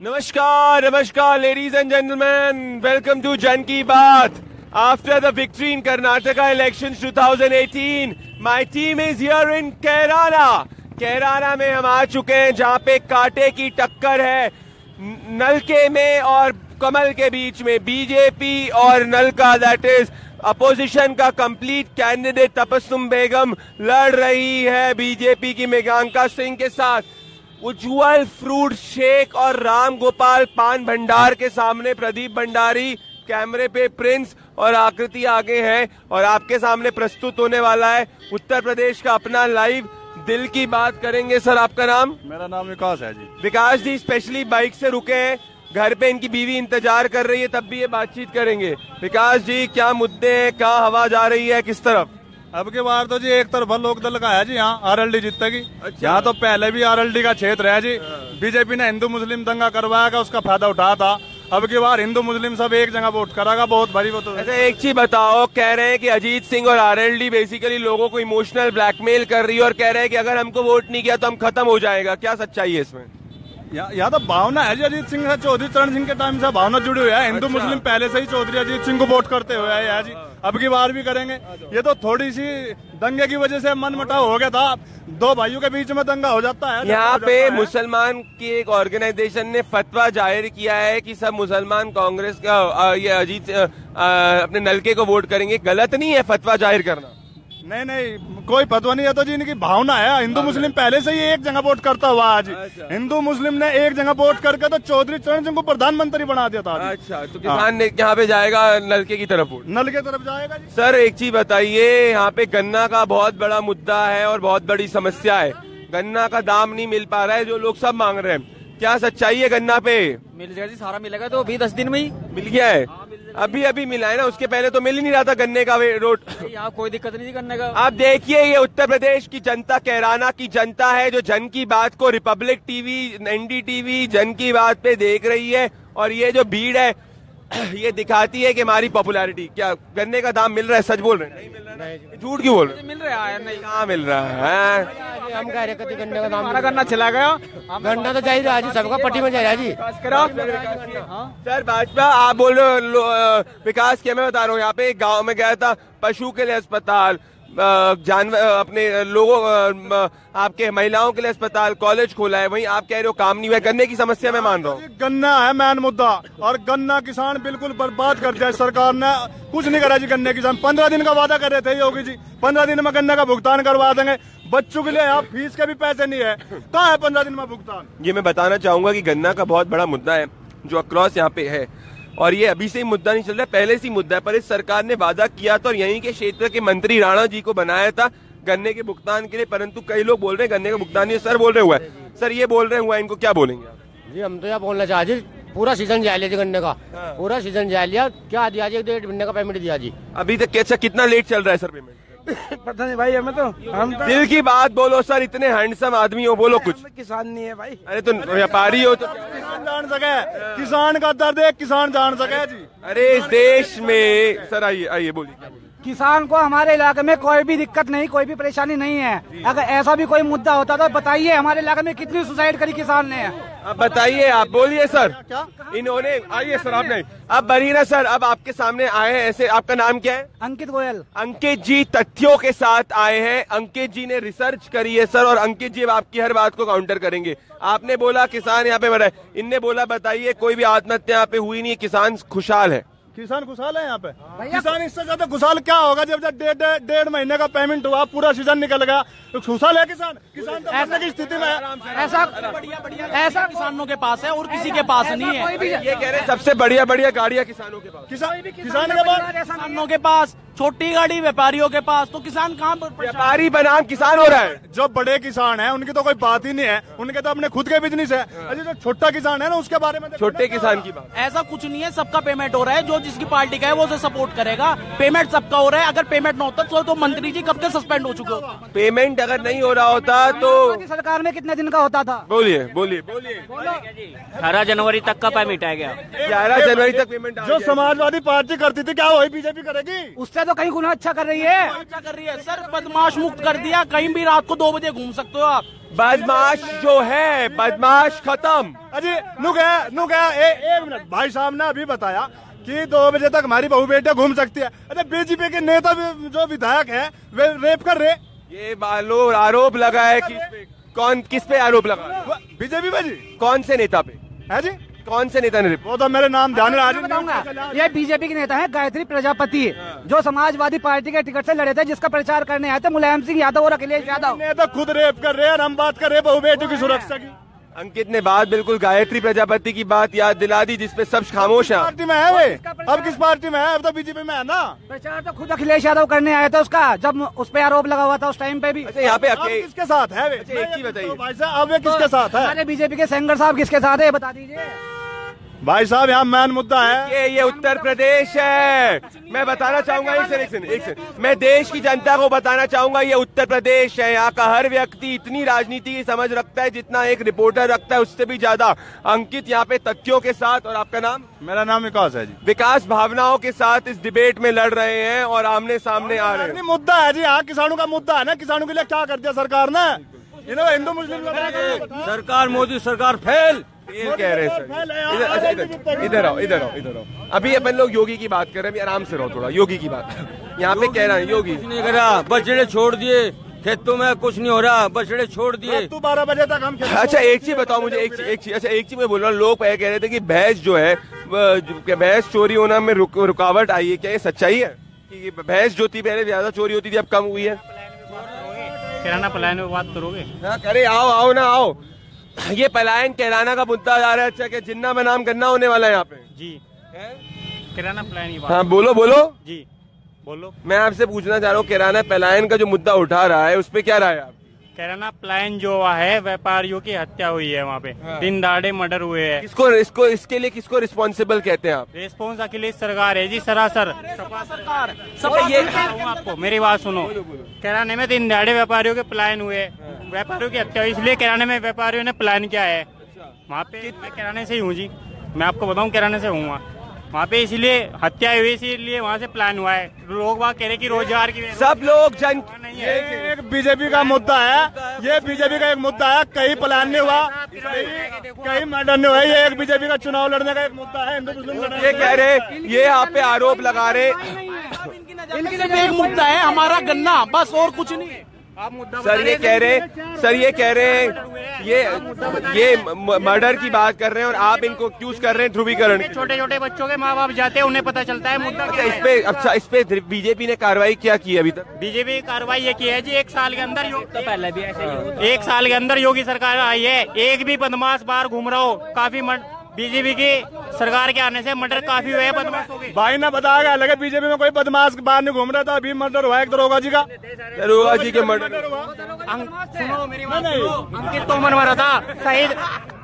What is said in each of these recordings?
नमस्कार नमस्कार ladies and gentlemen, welcome to Jan Ki Baat. After the victory in Karnataka elections 2018, my team is here in Kairana. Kairana में हम आ चुके हैं जहां पे कांटे की टक्कर है नलके में और कमल के बीच में। बीजेपी और नलका, दैट इज अपोजिशन का कंप्लीट कैंडिडेट तबस्सुम बेगम लड़ रही है बीजेपी की मेघांका सिंह के साथ। उज्जवल फ्रूट शेक और राम गोपाल पान भंडार के सामने प्रदीप भंडारी, कैमरे पे प्रिंस और आकृति आगे हैं और आपके सामने प्रस्तुत होने वाला है उत्तर प्रदेश का अपना लाइव दिल की बात करेंगे। सर आपका नाम? मेरा नाम विकास है जी। विकास जी स्पेशली बाइक से रुके हैं, घर पे इनकी बीवी इंतजार कर रही है, तब भी ये बातचीत करेंगे। विकास जी क्या मुद्दे हैं, कहाँ हवा जा रही है, किस तरफ? अब की बार तो जी एक तरफा लोकदल का है जी, यहाँ आरएलडी जीतेगी। अच्छा। यहाँ तो पहले भी आरएलडी का क्षेत्र है जी। बीजेपी ने हिंदू मुस्लिम दंगा करवाया, उसका फायदा उठाया था। अब की बार हिंदू मुस्लिम सब एक जगह वोट करेगा, बहुत भारी वोट। अच्छा एक चीज बताओ, कह रहे हैं कि अजीत सिंह और आरएलडी बेसिकली लोगों को इमोशनल ब्लैकमेल कर रही है और कह रहे हैं कि अगर हमको वोट नहीं किया तो हम खत्म हो जाएगा, क्या सच्चाई है इसमें? यहाँ तो भावना है जी, अजीत सिंह से चौधरी चरण सिंह के टाइम से भावना जुड़ी हुई है। हिंदू मुस्लिम पहले से ही चौधरी अजीत सिंह को वोट करते हुए है जी, अब की बार भी करेंगे। ये तो थोड़ी सी दंगे की वजह से मन मुटाव हो गया था, दो भाइयों के बीच में दंगा हो जाता है। यहाँ पे मुसलमान की एक ऑर्गेनाइजेशन ने फतवा जाहिर किया है कि सब मुसलमान कांग्रेस का ये अजीत अपने नलके को वोट करेंगे। गलत नहीं है फतवा जाहिर करना? नहीं नहीं, कोई फतवा नहीं है, तो जी इनकी भावना है। हिंदू मुस्लिम पहले से ही एक जगह वोट करता हुआ आज। हिंदू मुस्लिम ने एक जगह वोट करके तो चौधरी चरण सिंह को प्रधानमंत्री बना दिया था। अच्छा तो किसान ने यहाँ पे जाएगा नलके की तरफ वोट? नल की तरफ जाएगा जी। सर एक चीज बताइए, यहाँ पे गन्ना का बहुत बड़ा मुद्दा है और बहुत बड़ी समस्या है। गन्ना का दाम नहीं मिल पा रहा है जो लोग सब मांग रहे हैं, क्या सच्चाई है गन्ना पे? मिल जाएगा जी, सारा मिलेगा तो अभी 10 दिन में ही मिल गया है। अभी अभी मिला है ना, उसके पहले तो मिल ही नहीं रहा था गन्ने का रोड। यहाँ कोई दिक्कत नहीं करने का। आप देखिए ये उत्तर प्रदेश की जनता, कैराना की जनता है जो जन की बात को रिपब्लिक टीवी, एनडीटीवी जन की बात पे देख रही है और ये जो भीड़ है ये दिखाती है कि हमारी पॉपुलैरिटी। क्या गन्ने का दाम मिल रहा है? सच बोल रहे हैं? नहीं मिल रहा है, झूठ क्यों बोल रहे हैं? मिल रहा है नहीं, कहाँ मिल रहा है? हम कह रहे थे गन्ने का दाम, हमारा गन्ना चला गया। गन्ना तो चाहिए आज सबका, पट्टी में चाहिए जी। सर भाजपा आप बोल रहे हो विकास क्या, मैं बता रहा हूँ यहाँ पे एक गाँव में गया था, पशु के लिए अस्पताल, जानवर अपने लोगों आपके महिलाओं के लिए अस्पताल, कॉलेज खोला है, वहीं आप कह रहे हो काम नहीं हुआ। गन्ने की समस्या मैं मान रहा हूँ। गन्ना है मैन मुद्दा और गन्ना किसान बिल्कुल बर्बाद कर दिया। सरकार ने कुछ नहीं करा जी गन्ने किसान। 15 दिन का वादा कर रहे थे योगी जी, 15 दिन में गन्ने का भुगतान करवा देंगे। बच्चों के लिए आप फीस के भी पैसे नहीं है, कहाँ है 15 दिन में भुगतान? ये मैं बताना चाहूंगा कि गन्ना का बहुत बड़ा मुद्दा है जो अक्रॉस यहाँ पे है और ये अभी से ही मुद्दा नहीं चल रहा है, पहले से ही मुद्दा है। पर इस सरकार ने वादा किया था और यहीं के क्षेत्र के मंत्री राणा जी को बनाया था गन्ने के भुगतान के लिए, परंतु कई लोग बोल रहे हैं गन्ने का भुगतान नहीं। सर बोल रहे हुआ है, सर ये बोल रहे हुआ है, इनको क्या बोलेंगे आप? जी हम तो यह बोलना चाहते जी, पूरा सीजन जा लिया जी गन्ने का। पूरा सीजन जा लिया, क्या दिया जी? 1.5 महीने का पेमेंट दिया जी। अभी तक कैसा कितना लेट चल रहा है सर पेमेंट? पता नहीं भाई, हम तो दिल की बात बोलो सर, इतने हैंडसम आदमी हो, बोलो कुछ। किसान नहीं है भाई। अरे तो व्यापारी हो तो किसान जान सके, किसान का दर्द है, किसान जान सके जी। अरे इस देश में सर आइए आइए बोलिए। किसान को हमारे इलाके में कोई भी दिक्कत नहीं, कोई भी परेशानी नहीं है। अगर ऐसा भी कोई मुद्दा होता तो बताइए, हमारे इलाके में कितनी सुसाइड करी किसान ने। अब बताइए, आप बोलिए सर। क्या इन्होंने, आइए सर आपने, अब बरीना सर अब आपके सामने आए हैं ऐसे। आपका नाम क्या है? अंकित गोयल। अंकित जी तथ्यों के साथ आए हैं, अंकित जी ने रिसर्च करी है सर और अंकित जी अब आपकी हर बात को काउंटर करेंगे। आपने बोला किसान यहाँ पे मरा है, इनने बोला बताइए कोई भी आत्महत्या यहाँ पे हुई नहीं है, किसान खुशहाल है। किसान खुशहाल है यहाँ पे? किसान इससे ज्यादा खुशहाल क्या होगा जब 1.5 महीने का पेमेंट हुआ, पूरा सीजन निकल गया, तो खुशहाल है किसान? किसान तो ऐसे की स्थिति में ऐसा ऐसा किसानों के पास है और किसी के पास नहीं है। ये कह रहे हैं सबसे बढ़िया बढ़िया गाड़ियाँ किसानों के पास। किसान के पास, किसानों के पास छोटी गाड़ी, व्यापारियों के पास, तो किसान कहाँ पर? व्यापारी बनाम किसान हो रहा है। जो बड़े किसान हैं उनकी तो कोई बात ही नहीं है, उनके तो अपने खुद के बिजनेस है। अरे जो छोटा किसान है ना उसके बारे में, छोटे किसान की बात ऐसा कुछ नहीं है, सबका पेमेंट हो रहा है। जो जिसकी पार्टी का है वो उसे सपोर्ट करेगा, पेमेंट सबका हो रहा है। अगर पेमेंट न होता तो मंत्री जी कब के सस्पेंड हो चुके हो। पेमेंट अगर नहीं हो रहा होता तो सरकार में कितने दिन का होता था? बोलिए बोलिए बोलिए। 18 जनवरी तक का पेमेंट आ गया, 11 जनवरी तक पेमेंट। जो समाजवादी पार्टी करती थी क्या वही बीजेपी करेगी? उससे तो कहीं गुना अच्छा कर रही है। अच्छा कर रही है सर, बदमाश मुक्त कर दिया, कहीं भी रात को 2 बजे घूम सकते हो आप। बदमाश जो है, बदमाश खत्म। अजी नु गया एक मिनट, भाई साहब ने अभी बताया कि 2 बजे तक हमारी बहू बेटियां घूम सकती है। अरे बीजेपी के नेता जो विधायक है वे रेप कर रहे। ये आरोप लगा है किस पे आरोप लगा? बीजेपी पे जी। कौन से नेता पे है जी? कौन से नेता ने? वो तो मेरे नाम ध्यान में आ रही बताऊंगा। ये बीजेपी के नेता है गायत्री प्रजापति, जो समाजवादी पार्टी के टिकट से लड़े थे, जिसका प्रचार करने आए थे मुलायम सिंह यादव और अखिलेश यादव। नेता खुद रेप कर रहे हैं और हम बात कर रहे हैं बहू बेटियों की सुरक्षा की। अंकित ने बात बिल्कुल गायत्री प्रजापति की बात याद दिला दी, जिसपे सब खामोश हैं। पार्टी में है वे? अब किस पार्टी में है? अब तो बीजेपी में है ना। प्रचार तो खुद अखिलेश यादव करने आए थे उसका, जब उस पे आरोप लगा हुआ था उस टाइम पे भी। अच्छा, यहाँ पे अब किसके साथ है वे? एक चीज बताइए भाई साहब, अब वे किसके साथ है? हमारे बीजेपी के सेंगर साहब किसके साथ है, बता दीजिए भाई साहब। यहाँ मेन मुद्दा है ये उत्तर प्रदेश है। मैं बताना चाहूंगा, एक सेकंड, मैं देश की जनता को बताना चाहूंगा, ये उत्तर प्रदेश है। यहाँ का हर व्यक्ति इतनी राजनीति की समझ रखता है जितना एक रिपोर्टर रखता है, उससे भी ज्यादा। अंकित यहाँ पे तथ्यों के साथ, और आपका नाम? मेरा नाम विकास है जी। विकास भावनाओं के साथ इस डिबेट में लड़ रहे हैं और आमने सामने आ रहे हैं। मुद्दा है जी, यहाँ किसानों का मुद्दा है ना। किसानों के लिए क्या कर दिया सरकार ने? हिंदू मुस्लिम सरकार, मोदी सरकार फेल कह रहे हैं सर। इधर आओ। अभी अपन लोग योगी की बात कर रहे हैं, अभी आराम से रहो थोड़ा। योगी की बात यहाँ पे कह रहा है, योगी नहीं करा, बछड़े छोड़ दिए खेतों में, कुछ नहीं हो रहा, बछड़े छोड़ दिए। 12 बजे तक हम। अच्छा एक चीज बताओ मुझे, एक चीज मैं बोल रहा हूँ। लोग कह रहे थे कि भैंस जो है, भैंस चोरी होना में रुकावट आई है, क्या ये सच्चाई है कि भैंस जो थी पहले ज्यादा चोरी होती थी, अब कम हुई है? किराना पलायन में बात करोगे? अरे आओ ना आओ। ये पलायन कैराना का मुद्दा आ रहा है। अच्छा, कि जिन्ना बनाम गन्ना होने वाला है यहाँ पे जी, किराना पलायन की बात। हाँ बोलो जी, बोलो। मैं आपसे पूछना चाह रहा हूँ, किराना पलायन का जो मुद्दा उठा रहा है उस पे क्या राय है आप? किराना पलायन जो हुआ है, व्यापारियों की हत्या हुई है वहाँ पे। हाँ। दिन दहाड़े मर्डर हुए हैं। इसके लिए किसको रिस्पॉन्सिबल कहते हैं आप? रिस्पॉन्स अखिलेश सरकार है जी, सरासर सरकार। ये आपको मेरी बात सुनो। किराने में दिन दहाड़े व्यापारियों के पलायन हुए, व्यापारियों की हत्या हुई, इसलिए किराने में व्यापारियों ने प्लान किया है। वहाँ पे मैं किराने से ही हूँ जी, मैं आपको बताऊँ किराने से हूँ वहाँ पे, इसीलिए हत्या हुई, इसीलिए वहाँ से प्लान हुआ है। लोग वहाँ कह रहे कि रोजगार की सब लोग नहीं है। एक बीजेपी का मुद्दा है, ये बीजेपी का एक मुद्दा है। कहीं प्लान नहीं हुआ, कहीं मर्डर नहीं हुआ। ये एक बीजेपी का चुनाव लड़ने का एक मुद्दा है। हिंदू मुस्लिम ये कह रहे, ये आप पे आरोप लगा रहे। इनके सिर्फ एक मुद्दा है, हमारा गन्ना, बस और कुछ नहीं है। सर ये कह रहे ये मर्डर की बात कर रहे हैं और आप इनको एक्यूज कर रहे हैं ध्रुवीकरण। छोटे छोटे बच्चों के माँ बाप जाते हैं, उन्हें पता चलता है मुद्दा क्या है। अच्छा इस पे बीजेपी ने कार्रवाई क्या की है अभी तक? बीजेपी की कार्रवाई ये की है जी, 1 साल के अंदर पहले भी ऐसे 1 साल के अंदर योगी सरकार आई है, एक भी बदमाश बाहर घूम रहा हो। काफी बीजेपी की सरकार के आने से मर्डर काफी हुए हैं, बदमाश हो गए। भाई ने बताया लगे बीजेपी में कोई बदमाश बाहर नहीं घूम रहा था। अभी मर्डर हुआ एक दरोगा जी का, दरोगा जी के मर्डर हुआ। सुनो मेरी बात सुनो, अंकित तोमर मरा था शहीद।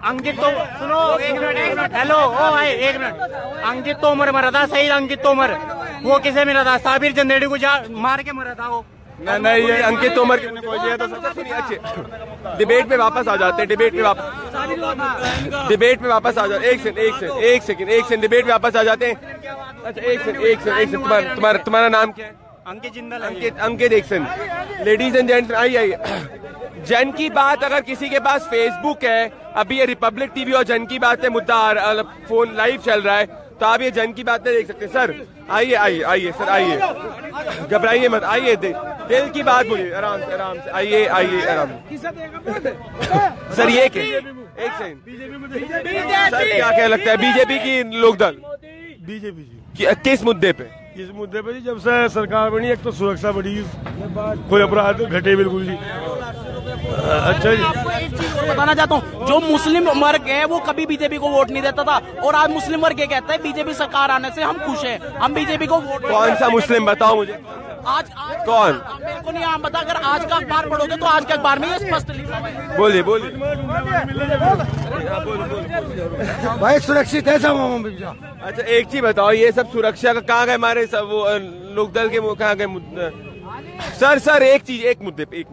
अंकित तो सुनो, एक मिनट हेलो ओ भाई, एक मिनट। अंकित तोमर मरा था, शहीद अंकित तोमर। वो किसे मिला था? साबिर चंदेड़ी को मार के मरा था वो। नहीं ये अंकित तोमर के तो अच्छे। डिबेट पे वापस आ जाते हैं, डिबेट पे वापस आ जाते। एक सेकंड डिबेट पे वापस आ जाते हैं। अच्छा एक सेकंड, तुम्हारा नाम क्या है? अंकित जिंदल। अंकित एक सेकंड। लेडीज एंड जेंट्स आइए। जन की बात अगर किसी के पास फेसबुक है, अभी ये रिपब्लिक टीवी और जन की बात है मुद्दा फोन लाइव चल रहा है, तो आप ये जन की बातें देख सकते हैं। सर आइए सर, आइए, घबराइए मत, आइए दिल की बात बोलिए आराम से आइए आराम से। सर ये एक सेकंड, सर क्या लगता है बीजेपी की लोकदल बीजेपी किस मुद्दे पे? इस मुद्दे पे जी, जब से सरकार बनी एक तो सुरक्षा बढ़ी, कोई अपराध घटे बिल्कुल जी। अच्छा जी, आपको एक चीज और बताना चाहता हूँ, जो मुस्लिम वर्ग है वो कभी बीजेपी को वोट नहीं देता था, और आज मुस्लिम वर्ग ये कहता है बीजेपी सरकार आने से हम खुश हैं, हम बीजेपी को वोट। कौन सा मुस्लिम बताओ मुझे? आज कौन? मेरे को नहीं पता, अगर आज का अखबार पढ़ोगे तो आज के अखबार में ये स्पष्ट लिखा है। बोलिए भाई सुरक्षित है सब। अच्छा एक चीज बताओ, ये सब सुरक्षा का कहाँ गए हमारे सब वो लोकदल के कहाँ गए? सर एक मुद्दे पे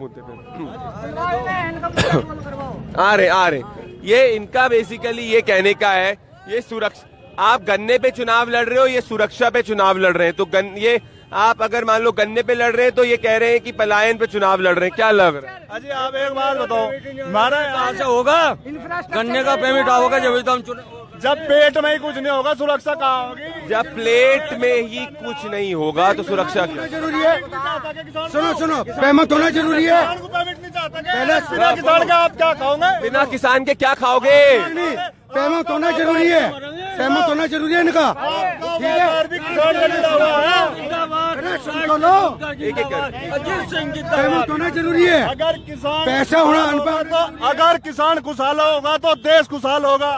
आ रहे ये इनका बेसिकली ये कहने का है, ये सुरक्षा, आप गन्ने पे चुनाव लड़ रहे हो, ये सुरक्षा पे चुनाव लड़ रहे हैं। तो ये आप अगर मान लो गन्ने पे लड़ रहे हैं तो ये कह रहे हैं कि पलायन पे चुनाव लड़ रहे हैं, क्या लग रहा है? अजी आप एक बात बताओ, हमारा ऐसा होगा गन्ने का पेमेंट होगा जब हम जब पेट में ही कुछ नहीं होगा सुरक्षा कहाँ होगी? जब प्लेट में ही कुछ नहीं होगा तो सुरक्षा क्या जरूरी है? सुनो पेमेंट होना जरूरी है। पहले किसान का आप क्या खाओगे? बिना किसान के क्या खाओगे? पेमेंट होना जरूरी है, पेमेंट होना जरूरी है इनका। ठीक है, पेमेंट होना जरूरी है। अगर किसान पैसा होना अनपढ़, तो अगर किसान खुशहाल होगा तो देश खुशहाल होगा।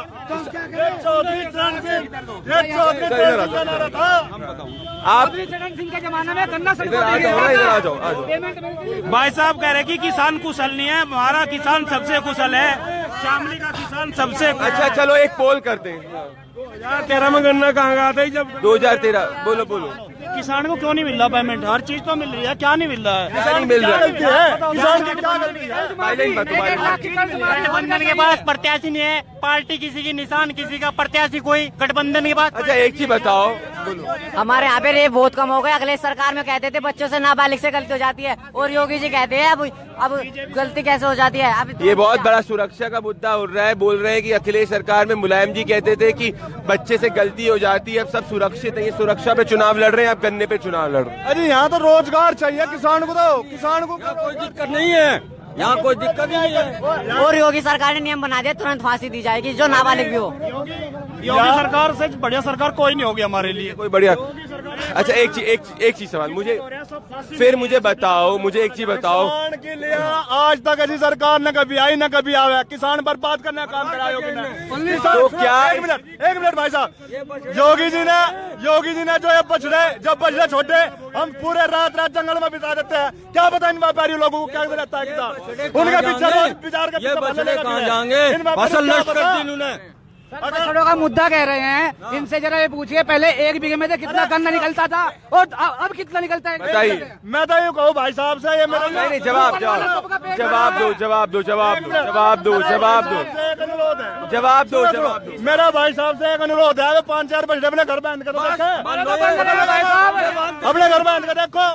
आप सिंह के जमाने में गन्ना इधर आ जाओ। भाई साहब कह रहे कि किसान कुशल नहीं है, हमारा किसान सबसे कुशल है, शामली का किसान सबसे। अच्छा चलो एक पोल करते हैं। 2013 में गन्ना कहाँ गया था जब 2013 बोलो किसान को क्यों नहीं मिल रहा पेमेंट? हर चीज तो मिल रही है, क्या नहीं मिल रहा है? नहीं मिल रहा है। किसान की क्या गलती है? गठबंधन के पास प्रत्याशी नहीं है, पार्टी किसी की, निशान किसी का, प्रत्याशी कोई गठबंधन के पास। अच्छा एक चीज बताओ, बोलो। हमारे यहाँ पे रेप बहुत कम हो गए। अगले सरकार में कहते थे बच्चों से नाबालिग से गलती हो जाती है, और योगी जी कहते हैं अब गलती कैसे हो जाती है? अब ये बहुत बड़ा सुरक्षा का मुद्दा उठ रहा है। बोल रहे हैं कि अखिलेश सरकार में मुलायम जी कहते थे कि बच्चे से गलती हो जाती है, अब सब सुरक्षित है, ये सुरक्षा पे चुनाव लड़ रहे हैं, अब गन्ने पे चुनाव लड़ रहे हैं। अरे यहाँ तो रोजगार चाहिए किसान को, तो किसान को कोई दिक्कत नहीं है, यहाँ कोई दिक्कत नहीं है। और योगी सरकार ने नियम बना दिया, तुरंत फांसी दी जाएगी जो नाबालिग भी हो। योगी सरकार से बढ़िया सरकार कोई नहीं होगी हमारे लिए, कोई बढ़िया। अच्छा एक चीज सवाल मुझे बताओ, मुझे एक चीज बताओ। किसान के लिए आज तक ऐसी सरकार न कभी आई न कभी आवे। किसान बर्बाद करने का काम करा योगी ने। तो क्या एक मिनट भाई साहब, योगी जी ने जो जब बछड़े छोटे हम पूरे रात जंगल में बिता देते हैं। क्या पता इन व्यापारी लोगों को क्या रहता है किसान, उनका पीछे विचार कर। ये बछड़े कहाँ जाएंगे? फसल नष्ट कर दी इन्होंने। बछड़ों का मुद्दा कह रहे हैं, इनसे जरा ये पूछिए पहले 1 बीघे में से कितना गन्ना निकलता था और अब कितना निकलता है? बताइए। मैं तो ये कहूँ भाई साहब से, ये मेरा नहीं जवाब दो। मेरा भाई साहब से एक अनुरोध है, 5-4 बछड़े अपने घर बांध कर अपने घर बांध कर देखो।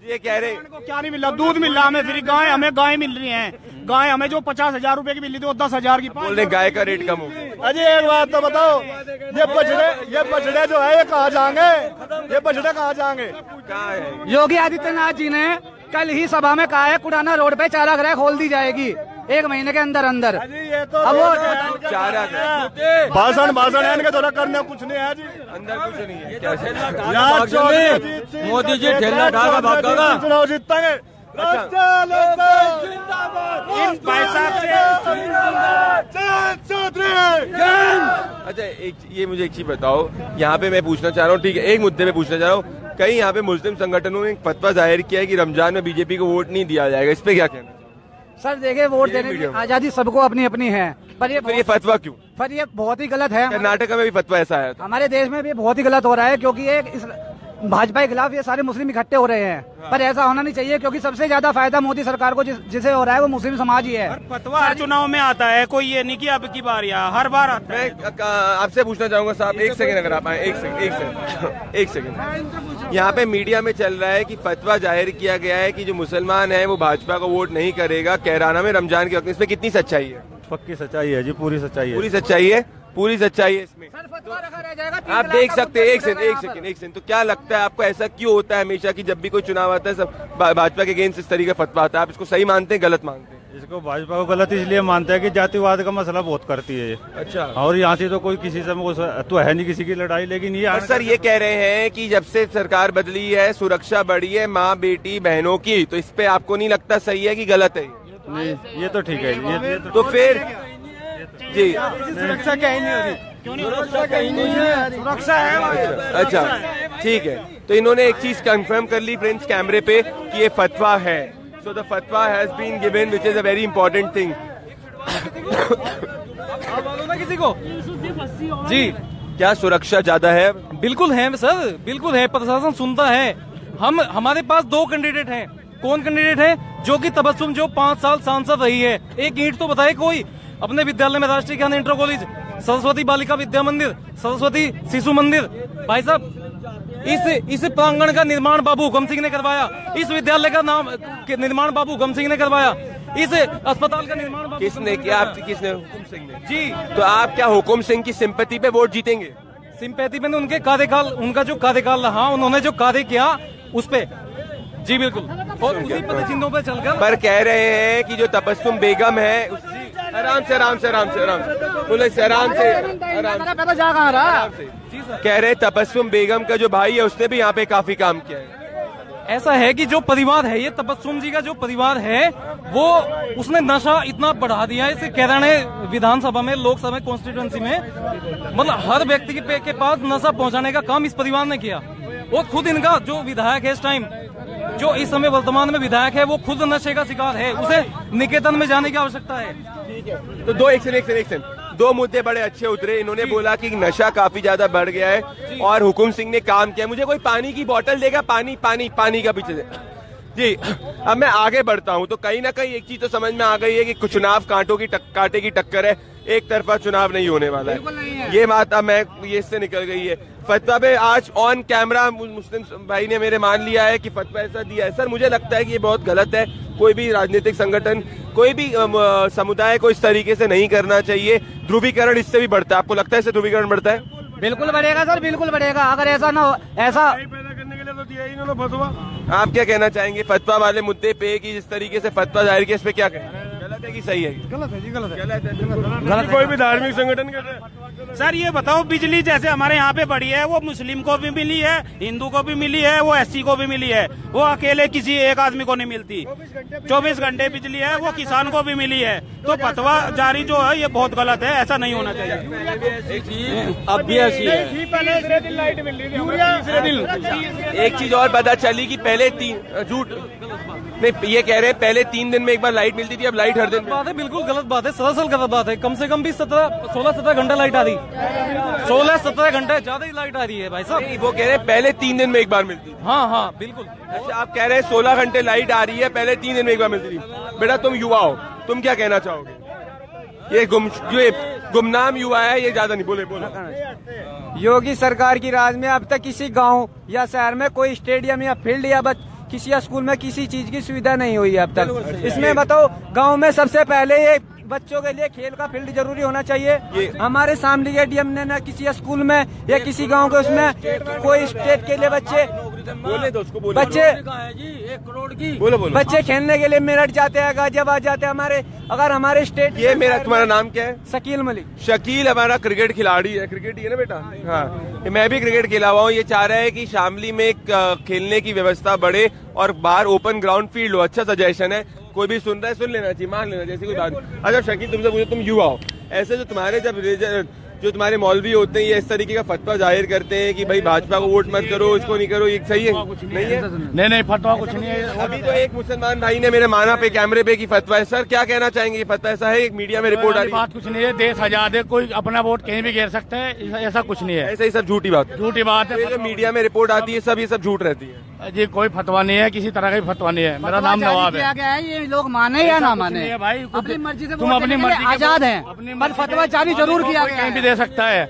ये कह रहे क्या नहीं मिल रहा? दूध मिल रहा हमें, फिर हमें गाय मिल रही है। गाय हमें जो 50,000 रूपए की मिल रही थी वो 10,000 की। बोल रहे गाय का रेट कम हो गया। अजी एक बात तो बताओ, ये बछड़े जो है ये कहाँ जाएंगे? ये बछड़े कहाँ जाएंगे? योगी आदित्यनाथ जी ने कल ही सभा में कहा है कुडाना रोड पे चारा गृह खोल दी जाएगी 1 महीने के अंदर। ये तो अब वो चारा भाषण है इनके द्वारा करने कुछ नहीं है जी, अंदर कुछ नहीं है। मोदी जी ठेला ढाका भागेगा, चुनाव जीतेंगे। अच्छा ये मुझे एक चीज बताओ, यहाँ पे मैं पूछना चाह रहा हूँ, ठीक है, एक मुद्दे पे पूछना चाह रहा हूँ। कई यहाँ पे मुस्लिम संगठनों ने एक फतवा जाहिर किया है कि रमजान में बीजेपी को वोट नहीं दिया जाएगा, इस पे क्या कहना? सर देखिए, वोट देने की आजादी सबको अपनी अपनी है, पर ये फतवा क्यों? पर ये बहुत ही गलत है। कर्नाटक में भी फतवा ऐसा आया था। हमारे देश में भी बहुत ही गलत हो रहा है, क्योंकि ये भाजपा के खिलाफ ये सारे मुस्लिम इकट्ठे हो रहे हैं। पर ऐसा होना नहीं चाहिए, क्योंकि सबसे ज्यादा फायदा मोदी सरकार को जिसे हो रहा है वो मुस्लिम समाज ही है। फतवा हर चुनाव में आता है, कोई ये नहीं कि अब की बार या हर बार आता है। मैं आपसे पूछना चाहूंगा साहब, 1 सेकंड अगर आप आए, 1 सेकंड। यहाँ पे मीडिया में चल रहा है कि फतवा जाहिर किया गया है कि जो मुसलमान है वो भाजपा को वोट नहीं करेगा कैराना में रमजान के वक्त। इसमें कितनी सच्चाई है? पक्की सच्चाई है जी, पूरी सच्चाई है। पूरी सच्चाई है इसमें। आप देख सकते हैं। एक सेकंड। तो क्या लगता है आपको, ऐसा क्यों होता है हमेशा कि जब भी कोई चुनाव आता है सब भाजपा के अगेंस्ट इस तरीके का फतवा आता है? आप इसको सही मानते हैं, गलत मानते हैं? इसको भाजपा को गलत इसलिए मानते हैं कि जातिवाद का मसला बहुत करती है ये। अच्छा। और यहाँ से तो कोई किसी से तो है नहीं किसी की लड़ाई, लेकिन ये सर ये कह रहे हैं कि जब से सरकार बदली है सुरक्षा बढ़ी है माँ बेटी बहनों की, तो इस पे आपको नहीं लगता सही है कि गलत है? नहीं, ये तो ठीक है। तो फिर जी सुरक्षा कहीं नहीं हो रही, सुरक्षा कहीं नहीं है, सुरक्षा है। अच्छा ठीक है, तो इन्होंने एक चीज कंफर्म कर ली फ्रेंड्स कैमरे पे कि ये फतवा है। सो द फतवा has been given which is a very important thing. किसी को जी क्या सुरक्षा ज्यादा है? बिल्कुल है सर, बिल्कुल है। प्रशासन सुनता है। हमारे पास 2 कैंडिडेट हैं। कौन कैंडिडेट है? जो कि तबस्सुम, जो 5 साल सांसद रही है। एक ईंट तो बताए कोई अपने विद्यालय में, राष्ट्रीय ज्ञान इंटर कॉलेज, सरस्वती बालिका विद्या मंदिर, सरस्वती शिशु मंदिर। भाई साहब इस प्रांगण का निर्माण बाबू हुकम सिंह ने करवाया, इस विद्यालय का नाम निर्माण बाबू हुकम सिंह ने करवाया, इस अस्पताल का निर्माण किसने किया? आपसे किसने? हुकुम सिंह ने जी। तो आप क्या हुकुम सिंह की सिंपैथी पे वोट जीतेंगे? सिंपैथी में उनके कार्यकाल, उनका जो कार्यकाल रहा, उन्होंने जो कार्य किया उस पे जी बिल्कुल, और उसी पदचिन्हों पे चलकर। पर कह रहे हैं कि जो तबस्सुम बेगम है, आराम से आराम से आराम से आराम से बोले, आराम से आराम से। कह रहे तबस्सुम बेगम का जो भाई है उसने भी यहाँ पे काफी काम किया है। ऐसा है कि जो परिवार है, ये तबस्सुम जी का जो परिवार है, वो उसने नशा इतना बढ़ा दिया है। इसे कैराना विधानसभा में, लोकसभा कॉन्स्टिट्यूएंसी में, मतलब हर व्यक्ति के पास नशा पहुंचाने का काम इस परिवार ने किया। और खुद इनका जो विधायक है इस टाइम, जो इस समय वर्तमान में विधायक है, वो खुद नशे का शिकार है, उसे निकेतन में जाने की आवश्यकता है। तो दो एक सेकंड, दो मुद्दे बड़े अच्छे उतरे। इन्होंने बोला कि नशा काफी ज्यादा बढ़ गया है और हुकुम सिंह ने काम किया। मुझे कोई पानी की बोतल देगा? पानी पानी पानी का पीछे से जी। अब मैं आगे बढ़ता हूं तो कहीं ना कहीं एक चीज तो समझ में आ गई है कि चुनाव कांटे की टक्कर है, एक तरफा चुनाव नहीं होने वाला है। ये बात अब मैं ये इससे निकल गई है। फतवा पे आज ऑन कैमरा मुस्लिम भाई ने मेरे मान लिया है कि फतवा ऐसा दिया है। सर मुझे लगता है कि ये बहुत गलत है। कोई भी राजनीतिक संगठन, कोई भी समुदाय को इस तरीके से नहीं करना चाहिए। ध्रुवीकरण इससे भी बढ़ता है। आपको लगता है इससे ध्रुवीकरण बढ़ता है? बिल्कुल बढ़ेगा सर, बिल्कुल बढ़ेगा। अगर ऐसा ना हो, ऐसा पैदा करने के लिए तो दिया ही इन्होंने फतवा। आप क्या कहना चाहेंगे फतवा वाले मुद्दे पे कि जिस तरीके से फतवा जाहिर किया, इस पे क्या कहना? गलत है कि सही है? गलत है जी, गलत है। गलत है। कोई भी धार्मिक संगठन कर सर ये बताओ, बिजली जैसे हमारे यहाँ पे बढ़ी है, वो मुस्लिम को भी मिली है, हिंदू को भी मिली है, वो एससी को भी मिली है, वो अकेले किसी एक आदमी को नहीं मिलती। 24 घंटे बिजली है, वो किसान को भी मिली है। तो फतवा जारी जो है ये बहुत गलत है, ऐसा नहीं होना चाहिए। अब भी ऐसी है। एक चीज और पता चली कि पहले झूठ नहीं, ये कह रहे हैं पहले 3 दिन में एक बार लाइट मिलती थी, अब लाइट हर दिन। बात है, बिल्कुल गलत बात है, सरासर गलत बात है। कम से कम भी 16-17 घंटे लाइट आ रही, 16-17 घंटे ज्यादा ही लाइट आ रही है भाई साहब। वो कह रहे हैं पहले 3 दिन में एक बार मिलती थी। हाँ बिल्कुल। अच्छा, आप कह रहे हैं 16 घंटे लाइट आ रही है, पहले 3 दिन में एक बार मिलती थी। बेटा तुम युवा हो, तुम क्या कहना चाहोगे? ये गुमनाम युवा है, ये ज्यादा नहीं बोले। योगी सरकार की राज में अब तक किसी गांव या शहर में कोई स्टेडियम या फील्ड या किसी स्कूल में किसी चीज की सुविधा नहीं हुई है अब तक। इसमें बताओ, गांव में सबसे पहले ये बच्चों के लिए खेल का फील्ड जरूरी होना चाहिए। हमारे शामली के डीएम ने न किसी स्कूल में या किसी गांव के उसमें कोई स्टेट के लिए बच्चे बच्चे 1 करोड़ की बोलो बच्चे खेलने के लिए मेरठ जाते हैं, गाजियाबाद जाते हैं। अगर हमारे स्टेट, ये मेरा, तुम्हारा नाम क्या है? शकील मलिक। शकील हमारा क्रिकेट खिलाड़ी है, क्रिकेट ही है ना बेटा? हाँ, मैं भी क्रिकेट खेला हुआ हूँ। ये चाह रहा है कि शामली में एक खेलने की व्यवस्था बढ़े और बाहर ओपन ग्राउंड फील्ड हो। अच्छा सजेशन है, कोई भी सुन रहा है सुन लेना चाहिए, मान लेना चाहिए, कोई बात नहीं। अच्छा शकील, तुमसे पूछो, तुम युवा हो, ऐसे जो तुम्हारे जो तुम्हारे मौलवी होते हैं, ये इस तरीके का फतवा जाहिर करते हैं कि भाई भाजपा को वोट मत करो, इसको नहीं करो, ये सही है? नहीं है? नहीं, फतवा कुछ नहीं है। अभी तो एक मुसलमान भाई ने मेरे माना पे कैमरे पे की फतवा है। सर क्या कहना चाहेंगे? फतवा ऐसा है, एक मीडिया में रिपोर्ट आ रही है। बात कुछ नहीं है, देश आजाद है, कोई अपना वोट कहीं भी गिर सकता है, ऐसा कुछ नहीं है। ऐसा ही सब झूठी बात है। जो मीडिया में रिपोर्ट आती है सब ये सब झूठ रहती है जी। कोई फतवा नहीं है, किसी तरह का भी फतवा नहीं है। मेरा नाम नवाब है। ये लोग माने या ना माने भाई, अपनी मर्जी से, तुम अपनी मर्जी आजाद हैं, पर फतवा जारी जरूर किया गया है। कहीं भी दे सकता है,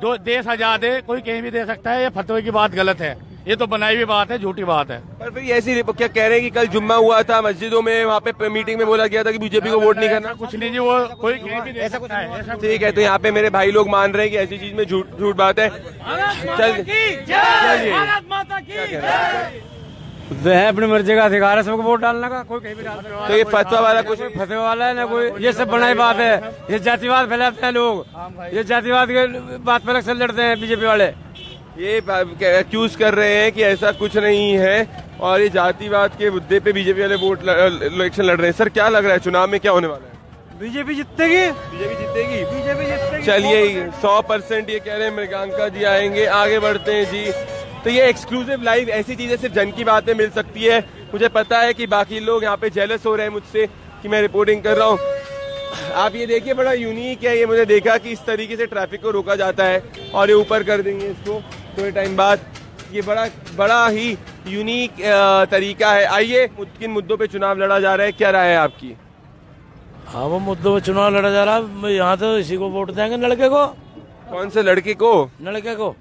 जो देश आजाद है, कोई कहीं भी दे सकता है। ये फतवे की बात गलत है, ये तो बनाई हुई बात है, झूठी बात है। पर फिर ऐसी क्या कह रहे हैं कि कल जुम्मा हुआ था मस्जिदों में, वहाँ पे मीटिंग में बोला गया था कि बीजेपी को वोट नहीं करना? कुछ नहीं जी, वो कोई कहीं भी दे सकता है। ठीक है, तो यहाँ पे मेरे भाई लोग मान रहे हैं कि ऐसी चीज में झूठ बात है। है अपनी मर्जी का अधिकार है सबको वोट डालने का, कोई कहीं भी डाल सकता है। तो ये फतवा वाला कुछ फतवा वाला है ना कोई, ये सब बनाई बात है। ये जातिवाद फैलाते हैं लोग, ये जातिवाद के बात पर अक्सर लड़ते हैं बीजेपी वाले। ये एक्यूज कर रहे हैं कि ऐसा कुछ नहीं है और ये जातिवाद के मुद्दे पे बीजेपी वाले वोट इलेक्शन लड़ रहे हैं। सर क्या लग रहा है चुनाव में क्या होने वाला है? बीजेपी जीतेगी। चलिए 100% ये कह रहे हैं मृगांका जी आएंगे। आगे बढ़ते हैं जी। तो ये एक्सक्लूसिव लाइव ऐसी चीजें सिर्फ जन की बातें मिल सकती है। मुझे पता है कि बाकी लोग यहाँ पे जेलस हो रहे हैं मुझसे कि मैं रिपोर्टिंग कर रहा हूँ। आप ये देखिए, बड़ा यूनिक है ये। मुझे देखा कि इस तरीके से ट्रैफिक को रोका जाता है और ये ऊपर कर देंगे इसको थोड़े टाइम बाद। ये बड़ा ही यूनिक तरीका है। आइए, किन मुद्दों पे चुनाव लड़ा जा रहा है, क्या राय है आपकी? हाँ, वो मुद्दों पे चुनाव लड़ा जा रहा है। यहाँ तो इसी को वोट देंगे, लड़के को। कौन से लड़के को? लड़के को।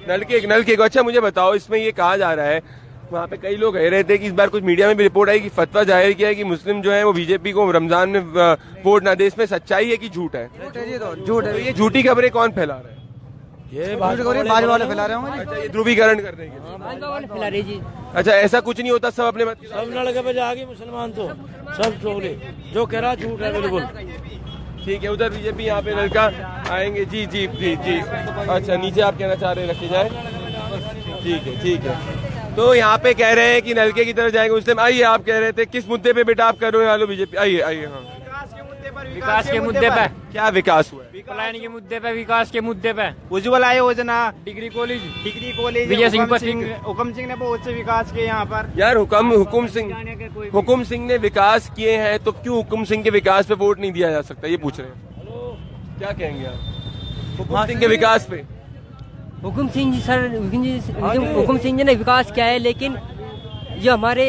नलके को। अच्छा मुझे बताओ, इसमें ये कहा जा रहा है, वहाँ पे कई लोग कह रहे थे कि इस बार कुछ मीडिया में भी रिपोर्ट आई कि फतवा जाहिर किया है कि मुस्लिम जो है वो बीजेपी को रमजान में वोट ना दे। इसमें सच्चाई है कि झूठ है? झूठ है। ये झूठी खबरें कौन फैला रहा है? ये भाजपा वाले फैला रहे होंगे। अच्छा, ये ध्रुवीकरण कर रहे हैं फैला रही जी। अच्छा, ऐसा कुछ नहीं होता, सब अपने मत सब लड़के पे जाके मुसलमान तो सब टोले जो कह रहा झूठ है बिल्कुल। ठीक है, उधर बीजेपी, यहाँ पे लड़का आएंगे। जी जी जी जी। अच्छा, नीचे आप कहना चाह रहे हैं रखे जाए? ठीक है। तो यहाँ पे कह रहे हैं कि नलके की तरफ जाएंगे मुस्लिम। आइए, आप कह रहे थे किस मुद्दे पे बेटा आप कर रहे हो? वालों बीजेपी, आइए। हाँ, विकास के मुद्दे पे। क्या विकास हुआ है? पलायन के मुद्दे पे, विकास के मुद्दे पे। उज्ज्वला योजना, डिग्री कॉलेज विजय सिंह हुकम सिंह ने बहुत से विकास किए यहाँ पर। यार हुकुम सिंह ने विकास किए हैं, तो क्यों हुकुम सिंह के विकास पे वोट नहीं दिया जा सकता? ये पूछ रहे हैं। क्या कहेंगे आप हुकुम सिंह के विकास पे? हुकुम सिंह जी सर, हुकुम सिंह जी ने विकास किया है, लेकिन जो हमारे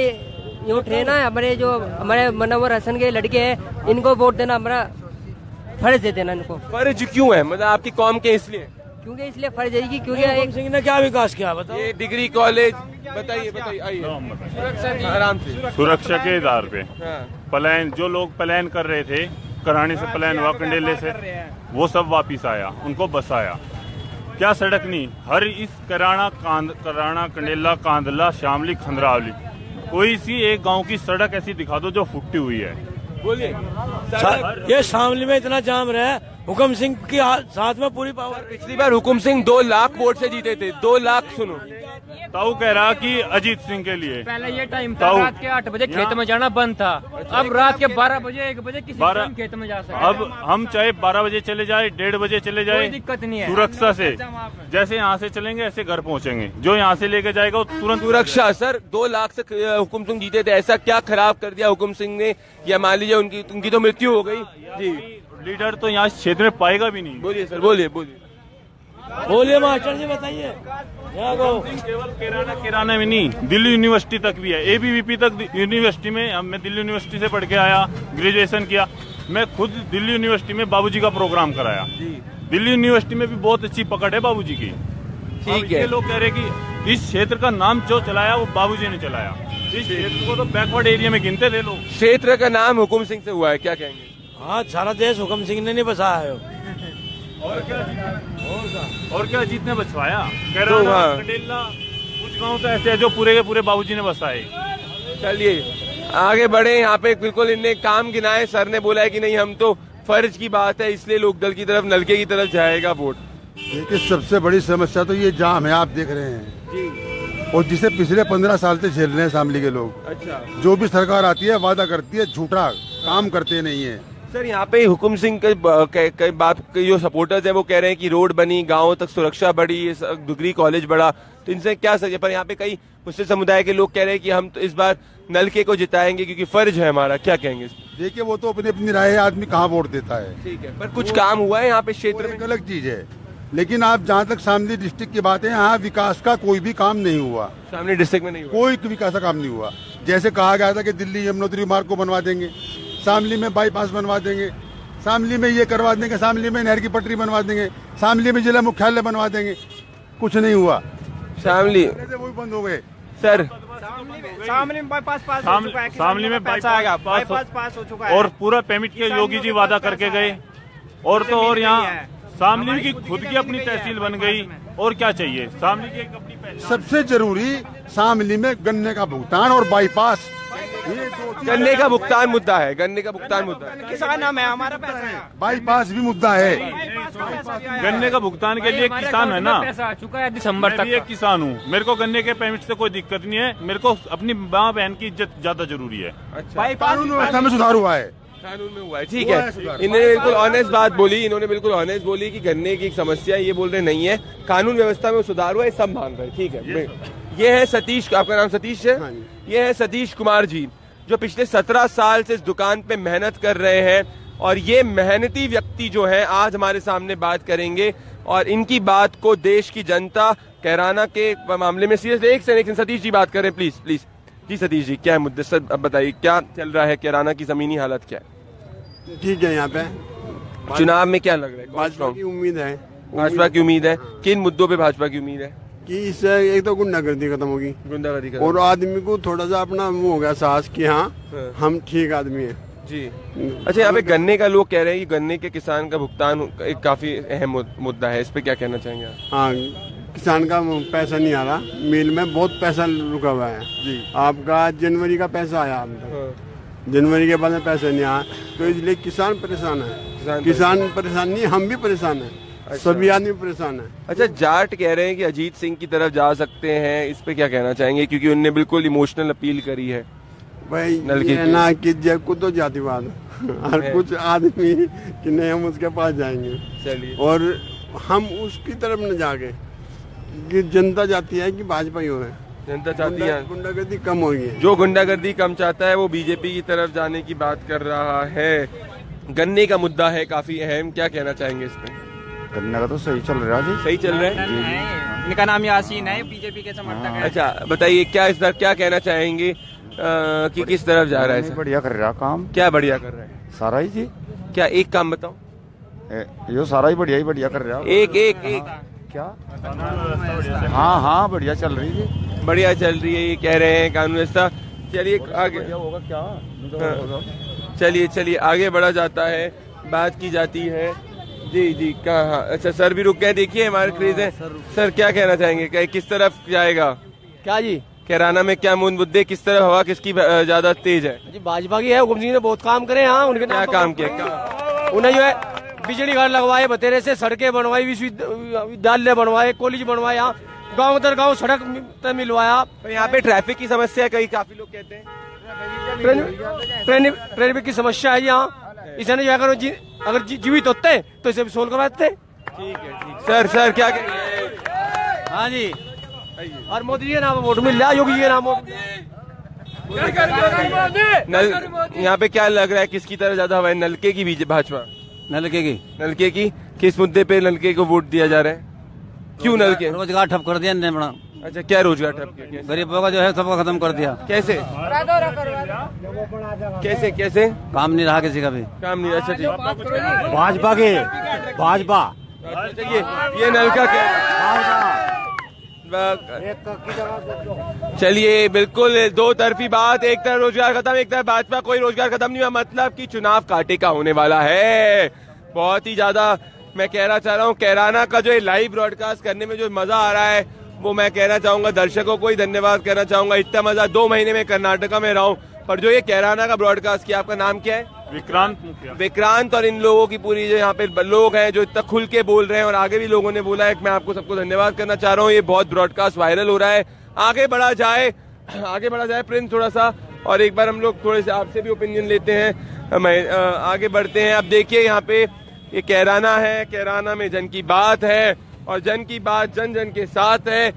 यूथ है ना, हमारे मनोवर हसन के लड़के हैं, इनको वोट देना हमारा फर्ज है। देना इनको फर्ज क्यों है? मतलब आपकी कौम के इसलिए? क्योंकि इसलिए फर्ज है कि क्योंकि हुकुम सिंह ने क्या विकास किया बताओ? ये डिग्री कॉलेज बताइए। आइए आराम से। सुरक्षा के आधार पे हाँ। पलायन, जो लोग पलायन कर रहे थे, करानी से पलायन हुआ, कंडेले से, वो सब वापिस आया, उनको बसाया। क्या सड़क नहीं, हर इस कराना, कंडेला, कांदला, शामली, खंदरावली, कोई सी एक गांव की सड़क ऐसी दिखा दो जो फुटी हुई है। बोलिए। ये शामली में इतना जाम रहा है, हुकुम सिंह की साथ में पूरी पावर। पिछली बार हुकुम सिंह 2 लाख वोट से जीते थे। 2 लाख। सुनो, ताऊ कह रहा कि अजीत सिंह के लिए। पहले ये टाइम था रात के 8 बजे खेत में जाना बंद था। अब रात के 12 बजे 1 बजे किसी टाइम खेत में जा सकते। अब हम चाहे 12 बजे चले जाए, 1:30 बजे चले जाए, कोई दिक्कत नहीं है। सुरक्षा से, जैसे यहाँ से चलेंगे ऐसे घर पहुँचेंगे। जो यहाँ से लेके जाएगा वो तुरंत सुरक्षा। सर 2 लाख से हुकुम सिंह जीते थे, ऐसा क्या खराब कर दिया हुकुम सिंह ने? या मान लीजिए उनकी तो मृत्यु हो गई जी। लीडर तो यहाँ क्षेत्र में पाएगा भी नहीं। बोलिए सर, बोलिए। बोलिए मास्टर जी, बताइए। केवल किराना में नहीं, दिल्ली यूनिवर्सिटी तक भी है। ABVP तक यूनिवर्सिटी में, मैं दिल्ली यूनिवर्सिटी से पढ़ के आया, ग्रेजुएशन किया। मैं खुद दिल्ली यूनिवर्सिटी में बाबूजी का प्रोग्राम कराया। दिल्ली यूनिवर्सिटी में भी बहुत अच्छी पकड़ है बाबूजी की। ठीक है। लोग कह रहे कि इस क्षेत्र का नाम जो चलाया वो बाबूजी ने चलाया। इस क्षेत्र को तो बैकवर्ड एरिया में गिनते थे लोग। क्षेत्र का नाम हुकुम सिंह से हुआ है, क्या कहेंगे? हाँ, सारा देश हुकुम सिंह ने नहीं बसाया है। और क्या अजीत ने बचवाया? कंडेला, कुछ गाँव तो ऐसे है जो पूरे के पूरे बाबूजी ने बसाए। चलिए आगे बढ़े। यहाँ पे बिल्कुल इनने काम गिनाए। सर ने बोला है कि नहीं, हम तो फर्ज की बात है, इसलिए लोकदल की तरफ, नलके की तरफ जाएगा वोट। देखिए, सबसे बड़ी समस्या तो ये जाम है, आप देख रहे हैं जी। और जिसे पिछले 15 साल से झेल रहे हैं शामली के लोग। अच्छा। जो भी सरकार आती है वादा करती है, झूठा काम करते नहीं है। सर यहाँ पे हुकुम सिंह के बात जो सपोर्टर्स है वो कह रहे हैं कि रोड बनी, गाँव तक सुरक्षा बढ़ी, डिग्री कॉलेज बढ़ा, तो इनसे क्या सच है? पर यहाँ पे कई मुस्लिम समुदाय के लोग कह रहे हैं कि हम तो इस बार नलके को जिताएंगे क्योंकि फर्ज है हमारा। क्या कहेंगे? देखिए, वो तो अपनी अपनी राय है, आदमी कहाँ वोट देता है। ठीक है, पर कुछ काम हुआ है यहाँ पे क्षेत्र में? अलग चीज है, लेकिन आप जहाँ तक शामली डिस्ट्रिक्ट की बात है, यहाँ विकास का कोई भी काम नहीं हुआ। शामली डिस्ट्रिक्ट में नहीं हुआ कोई विकास का काम नहीं हुआ। जैसे कहा गया था कि दिल्ली यमुनोत्री मार्ग को बनवा देंगे, शामली में बाईपास बनवा देंगे, शामली में ये करवा देंगे, शामली में नहर की पटरी बनवा देंगे, शामली में जिला मुख्यालय बनवा देंगे, कुछ नहीं हुआ। शामली वो भी बंद हो गए। सर शामली में बाईपास पास हो चुका है, शामली में बाईपास पास हो चुका है और पूरा पेमेंट के योगी जी वादा करके गए। और तो और यहाँ शामली की खुद की अपनी तहसील बन गई। और क्या चाहिए? शामली की एक अपनी पहचान। सबसे जरूरी शामली में गन्ने का भुगतान और बाईपास, गन्ने का भुगतान मुद्दा है। गन्ने का भुगतान मुद्दा है। किसान हम है, हमारा पैसा है। बाईपास भी मुद्दा है। गन्ने का भुगतान के लिए किसान है ना, पैसा आ चुका है दिसंबर तक। मैं भी एक किसान हूँ, मेरे को गन्ने के पेमेंट से कोई दिक्कत नहीं है। मेरे को अपनी माँ बहन की इज्जत ज्यादा जरूरी है। अच्छा, कानून व्यवस्था में सुधार हुआ है। कानून में हुआ है, ठीक है। इन्होंने बिल्कुल ऑनेस्ट बात बोली। इन्होंने बिल्कुल ऑनेस्ट बोली कि गन्ने की एक समस्या, ये बोल रहे नहीं है, कानून व्यवस्था में सुधार हुआ है, सब मान रहे। ठीक है। ये है सतीश, आपका नाम सतीश है? ये है सतीश कुमार जी, जो पिछले 17 साल से इस दुकान पे मेहनत कर रहे हैं। और ये मेहनती व्यक्ति जो है आज हमारे सामने बात करेंगे और इनकी बात को देश की जनता कैराना के मामले में सीरियस। एक सेकंड सतीश जी बात करें प्लीज प्लीज। जी सतीश जी, क्या है मुद्दे सर, अब बताइए क्या चल रहा है, कैराना की जमीनी हालत क्या है? ठीक है, यहाँ पे चुनाव में क्या लग रहा है? भाजपा की उम्मीद है। भाजपा की उम्मीद है। किन मुद्दों पे भाजपा की उम्मीद है? कि इससे एक तो गुंडागर्दी खत्म होगी, गुंडागर्दी और आदमी को थोड़ा सा अपना वो हो गया साहस कि हाँ हम ठीक आदमी हैं जी। अच्छा, यहाँ पे गन्ने का लोग कह रहे हैं कि गन्ने के किसान का भुगतान एक काफी अहम मुद्दा है, इस पे क्या कहना चाहेंगे आप? हाँ, किसान का पैसा नहीं आ रहा, मिल में बहुत पैसा रुका हुआ है जी। आपका जनवरी का पैसा आया अब तक, जनवरी के बाद में पैसा नहीं आया, तो इसलिए किसान परेशान है। किसान परेशान नहीं, हम भी परेशान है। अच्छा। सभी आदमी परेशान है। अच्छा, जाट कह रहे हैं कि अजीत सिंह की तरफ जा सकते हैं, इस पे क्या कहना चाहेंगे, क्योंकि उन्होंने बिल्कुल इमोशनल अपील करी है भाई, ये ना कि जब को तो जातिवाद और कुछ आदमी कि नहीं हम उसके पास जाएंगे। चलिए, और हम उसकी तरफ न जाके कि जनता चाहती है कि भाजपा ही हो रहे, जनता चाहती है गुंडागर्दी कम हो गई। जो गुंडागर्दी कम चाहता है वो बीजेपी की तरफ जाने की बात कर रहा है। गन्ने का मुद्दा है काफी अहम, क्या कहना चाहेंगे इस पे? गन्ने का तो सही चल रहा है, सही चल रहा है। इनका नाम यासीन है, बीजेपी के समर्थक है। अच्छा, बताइए क्या इस बार क्या कहना चाहेंगे कि किस तरफ जा रहा है? बढ़िया कर रहा काम। क्या बढ़िया कर रहा है? सारा ही जी। क्या एक काम बताओ? यो सारा ही बढ़िया कर रहा है। एक क्या? हाँ बढ़िया चल रही है, बढ़िया चल रही है, ये कह रहे हैं कानून व्यवस्था। चलिए आगे होगा क्या? चलिए आगे बढ़ा जाता है, बात की जाती है। जी कहाँ? अच्छा, सर भी रुक गए, देखिए हमारे क्रेज है। सर क्या कहना चाहेंगे, किस तरफ जाएगा? क्या जी? कैराना में क्या मुद्दे, किस तरह हवा किसकी ज्यादा तेज है? जी भाजपा की है। हुकुम सिंह ने बहुत काम करे। हाँ, उनके क्या काम किया? उन्हें जो है बिजली घर लगवाए, बतेरे से सड़कें बनवाई, विश्वविद्यालय बनवाए, कॉलेज बनवाए, यहाँ गाँव दर गाँव सड़क मिलवाया। तो यहाँ पे ट्रैफिक की समस्या है, कई काफी लोग कहते हैं ट्रैफिक की समस्या है यहाँ। इसे जो अगर जीवित होते तो इसे भी सोल्व करवाते। ठीक है। सर क्या कहेंगे? हाँ जी, और मोदी जी के नाम वोट मिल रहा, योगी जी के नाम यहाँ पे क्या लग रहा है, किसकी तरह ज्यादा हवा है? नलके की भाजपा? नलके की किस मुद्दे पे नलके को वोट दिया जा रहा है? क्यों नलके? रोजगार ठप कर दिया इन्होंने बड़ा। अच्छा, क्या रोजगार ठप किया? गरीबों का जो है सबको खत्म कर दिया। कैसे कैसे? काम नहीं रहा, किसी का भी काम नहीं। अच्छा ठीक, भाजपा ये नलका क्या? चलिए, बिल्कुल दो तरफी बात, एक तरफ रोजगार खत्म, एक तरफ भाजपा। कोई रोजगार खत्म नहीं हुआ, मतलब कि चुनाव कांटे का होने वाला है। बहुत ही ज्यादा मैं कहना चाह रहा हूँ, कैराना का जो लाइव ब्रॉडकास्ट करने में जो मजा आ रहा है, वो मैं कहना चाहूंगा दर्शकों को ही धन्यवाद कहना चाहूंगा। इतना मजा 2 महीने में कर्नाटका में रहा हूँ, पर जो ये कैराना का ब्रॉडकास्ट किया। आपका नाम क्या है? विक्रांत। और इन लोगों की पूरी जो यहाँ पे लोग हैं जो इतना खुल के बोल रहे हैं, और आगे भी लोगों ने बोला है, मैं आपको सबको धन्यवाद करना चाह रहा हूँ। ये बहुत ब्रॉडकास्ट वायरल हो रहा है। आगे बढ़ा जाए प्रिंस थोड़ा सा, और एक बार हम लोग थोड़े से आपसे भी ओपिनियन लेते हैं। आगे बढ़ते हैं। अब देखिए यहाँ पे ये कैराना है, कैराना में जन की बात है, और जन की बात जन जन के साथ है।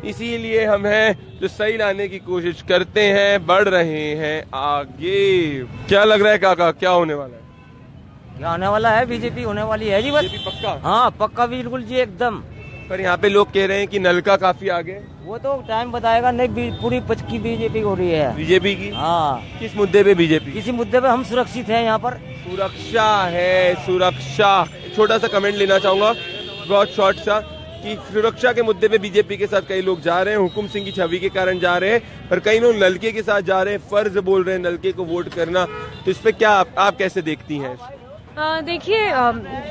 इसीलिए हम हैं जो सही लाने की कोशिश करते हैं, बढ़ रहे हैं आगे। क्या लग रहा है काका, क्या होने वाला है? क्या होने वाला है? बीजेपी होने वाली है जी, बस। पक्का? हाँ पक्का, बिल्कुल जी, एकदम। पर यहाँ पे लोग कह रहे हैं कि नलका काफी आगे। वो तो टाइम बताएगा। नहीं, पूरी पचकी बीजेपी हो रही है। बीजेपी की? हाँ। किस मुद्दे पे बीजेपी? किसी मुद्दे पे हम सुरक्षित हैं यहाँ पर। सुरक्षा है, सुरक्षा। छोटा सा कमेंट लेना चाहूंगा, बहुत शॉर्ट सा, कि सुरक्षा के मुद्दे पे बीजेपी के साथ कई लोग जा रहे हैं, हुकुम सिंह की छवि के कारण जा रहे हैं, और कई लोग नलके के साथ जा रहे हैं, फर्ज बोल रहे हैं नलके को वोट करना। तो इस पे क्या आप कैसे देखती हैं? देखिए,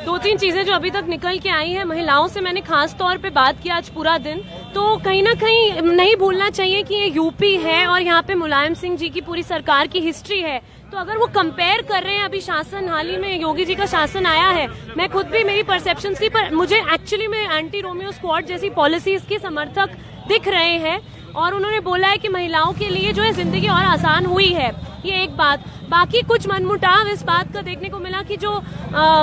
2-3 चीजें जो अभी तक निकल के आई हैं, महिलाओं से मैंने खास तौर पे बात किया आज पूरा दिन, तो कहीं ना कहीं नहीं भूलना चाहिए कि ये यूपी है और यहाँ पे मुलायम सिंह जी की पूरी सरकार की हिस्ट्री है। तो अगर वो कंपेयर कर रहे हैं, अभी शासन हाल ही में योगी जी का शासन आया है, मैं खुद भी, मेरी परसेप्शन थी, पर मुझे एक्चुअली में एंटी रोमियो स्क्वाड जैसी पॉलिसीज के समर्थक दिख रहे हैं, और उन्होंने बोला है कि महिलाओं के लिए जो है जिंदगी और आसान हुई है। ये एक बात। बाकी कुछ मनमुटाव इस बात का देखने को मिला कि जो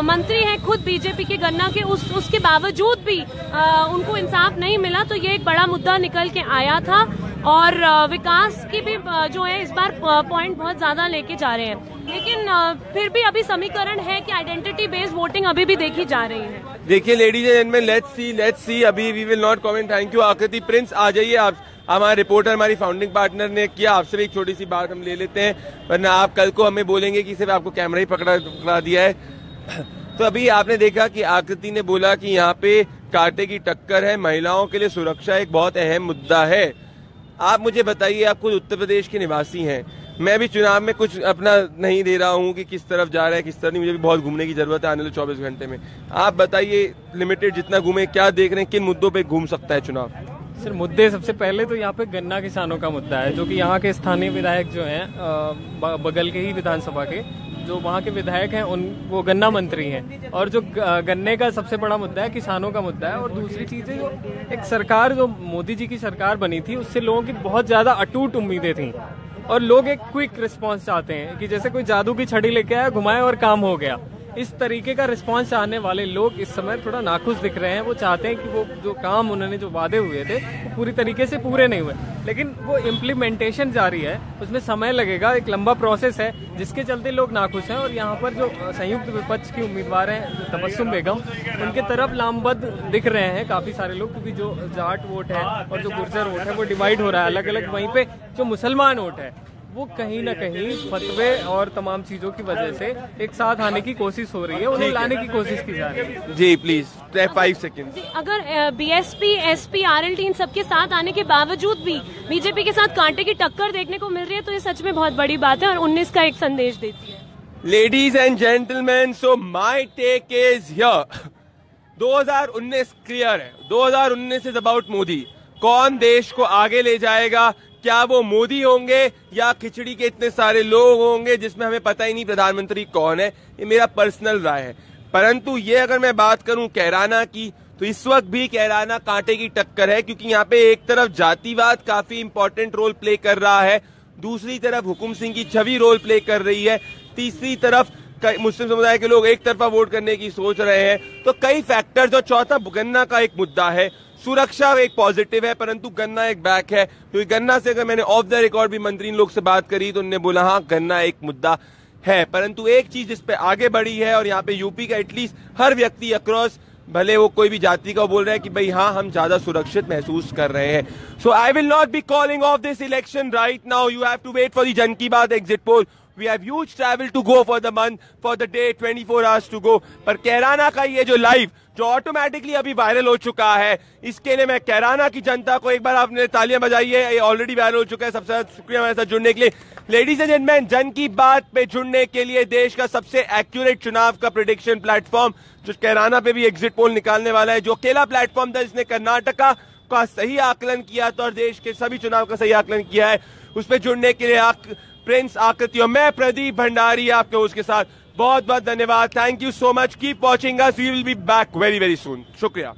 मंत्री हैं खुद बीजेपी के गन्ना के, उसके बावजूद भी उनको इंसाफ नहीं मिला। तो ये एक बड़ा मुद्दा निकल के आया था, और विकास की भी जो है इस बार पॉइंट बहुत ज्यादा लेके जा रहे हैं। लेकिन फिर भी अभी समीकरण है कि आइडेंटिटी बेस्ड वोटिंग अभी भी देखी जा रही है। देखिए ladies and gentleman, let's see. अभी we will not comment. Thank you Akriti. Prince आ जाइए आप, हमारे रिपोर्टर, हमारी फाउंडिंग पार्टनर ने किया। आपसे भी एक छोटी सी बात हम ले लेते हैं, वरना आप कल को हमें बोलेंगे कि सिर्फ आपको कैमरा ही पकड़ा दिया है। तो अभी आपने देखा कि आकृति ने बोला कि यहाँ पे कांटे की टक्कर है, महिलाओं के लिए सुरक्षा एक बहुत अहम मुद्दा है। आप मुझे बताइए, आप खुद उत्तर प्रदेश के निवासी हैं, मैं भी चुनाव में कुछ अपना नहीं दे रहा हूँ कि किस तरफ जा रहा है किस तरफ नहीं, मुझे भी बहुत घूमने की जरूरत है आने वाले 24 घंटे में। आप बताइए, लिमिटेड जितना घूमे, क्या देख रहे हैं, किन मुद्दों पे घूम सकता है चुनाव? सर मुद्दे सबसे पहले तो यहाँ पे गन्ना किसानों का मुद्दा है, जो कि यहाँ के स्थानीय विधायक जो हैं बगल के ही विधानसभा के जो वहाँ के विधायक हैं वो गन्ना मंत्री हैं, और जो गन्ने का सबसे बड़ा मुद्दा है किसानों का मुद्दा है। और दूसरी चीज है, जो एक सरकार जो मोदी जी की सरकार बनी थी उससे लोगों की बहुत ज्यादा अटूट उम्मीदें थी, और लोग एक क्विक रिस्पांस चाहते हैं कि जैसे कोई जादू की छड़ी लेके आया, घुमाए और काम हो गया। इस तरीके का रिस्पांस चाहने वाले लोग इस समय थोड़ा नाखुश दिख रहे हैं। वो चाहते हैं कि वो जो काम उन्होंने जो वादे हुए थे वो पूरी तरीके से पूरे नहीं हुए, लेकिन वो इम्प्लीमेंटेशन जारी है, उसमें समय लगेगा, एक लंबा प्रोसेस है, जिसके चलते लोग नाखुश हैं। और यहाँ पर जो संयुक्त विपक्ष की उम्मीदवार हैं तबस्सुम बेगम, उनके तरफ लामबद्ध दिख रहे हैं काफी सारे लोग, क्योंकि जो जाट वोट है और जो गुर्जर वोट है वो डिवाइड हो रहा है अलग अलग। वहीं पे जो मुसलमान वोट है वो कहीं ना कहीं फतवे और तमाम चीजों की वजह से एक साथ आने की कोशिश हो रही है, उन्हें लाने की कोशिश की जा रही है। जी प्लीज 5 सेकंड। अगर बीएसपी, एसपी, आरएलटी इन सबके साथ आने के बावजूद भी बीजेपी के साथ कांटे की टक्कर देखने को मिल रही है, तो ये सच में बहुत बड़ी बात है और 19 का एक संदेश देती है। Ladies and gentleman, so my take is here. 2019 clear है, 2019 इज अबाउट मोदी। कौन देश को आगे ले जाएगा? क्या वो मोदी होंगे या खिचड़ी के इतने सारे लोग होंगे जिसमें हमें पता ही नहीं प्रधानमंत्री कौन है? ये मेरा पर्सनल राय है। परंतु ये अगर मैं बात करूं कैराना की, तो इस वक्त भी कैराना कांटे की टक्कर है, क्योंकि यहाँ पे एक तरफ जातिवाद काफी इंपॉर्टेंट रोल प्ले कर रहा है, दूसरी तरफ हुकुम सिंह की छवि रोल प्ले कर रही है, तीसरी तरफ मुस्लिम समुदाय के लोग एक तरफा वोट करने की सोच रहे हैं। तो कई फैक्टर्स, और चौथा गन्ना का एक मुद्दा है। सुरक्षा एक पॉजिटिव है, परंतु गन्ना एक बैक है, क्योंकि गन्ना से अगर मैंने ऑफ द रिकॉर्ड भी मंत्री लोग से बात करी तो उन्होंने बोला हाँ गन्ना एक मुद्दा है। परंतु एक चीज इस पे आगे बढ़ी है, और यहाँ पे यूपी का एटलीस्ट हर व्यक्ति अक्रॉस, भले वो कोई भी जाति का, बोल रहा है कि भाई हाँ हम ज्यादा सुरक्षित महसूस कर रहे हैं। So I will not be calling off this election right now, you have to wait for the Jan Ki Baat exit poll. We have huge travel to go for the month, for the day, 24 hours to go. पर कैराना का ये जो live जो automatically अभी viral हो चुका है, इसके लिए मैं कैराना की जनता को एक बार आपने तालियां बजाइए। ये ऑलरेडी वायरल हो चुका है। सबसे ज्यादा शुक्रिया हमारे साथ जुड़ने के लिए। लेडीज एंड जेंटलमैन, जन की बात पे जुड़ने के लिए देश का सबसे एक्यूरेट चुनाव का प्रेडिक्शन प्लेटफॉर्म जो कैराना पे भी एग्जिट पोल निकालने वाला है, जो अकेला प्लेटफॉर्म था जिसने कर्नाटका का सही आकलन किया था और देश के सभी चुनाव का सही आकलन किया है, उस पर जुड़ने के लिए प्रिंस आकृति और मैं प्रदीप भंडारी आपके उसके साथ बहुत बहुत धन्यवाद। Thank you so much, keep watching us, we will be back very very soon. शुक्रिया।